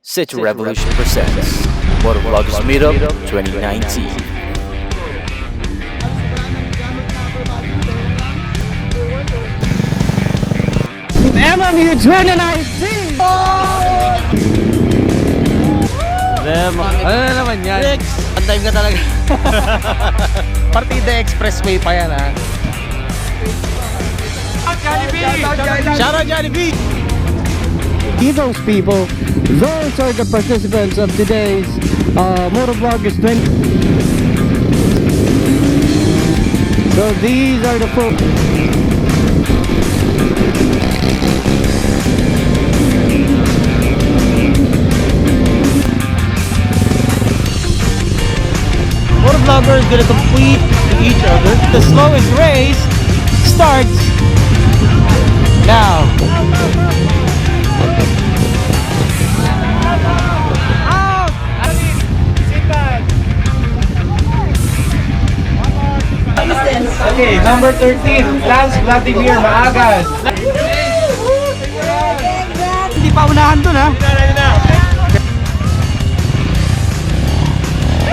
City Revolution presents Moto-Vloggers Meetup 2019. MMU 2019! Ano na naman yan? On time ka talaga. Partida Expressway pa yan, ha? Shout out Johnny B! Those people, those are the participants of today's Moto-Vloggers 20. So these are the folks. Motovloggers gonna compete each other. The slowest race starts now. Out! Okay, number 13, Lance Vladimir Maagas. Hindi pa unahan dun, ha?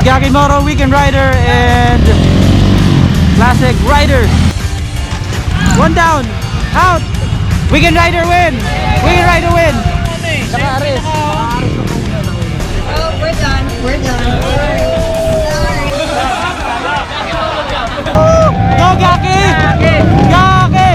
Yakimoro Weekend Rider and Classic Rider. One down, out. Weekend Rider win. Weekend Rider win. Naka-arrest. Oh, we're done. We're done. Go Gaki! Gaki!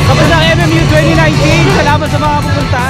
Kapag ng MMU 2019, salamat sa mga pupunta.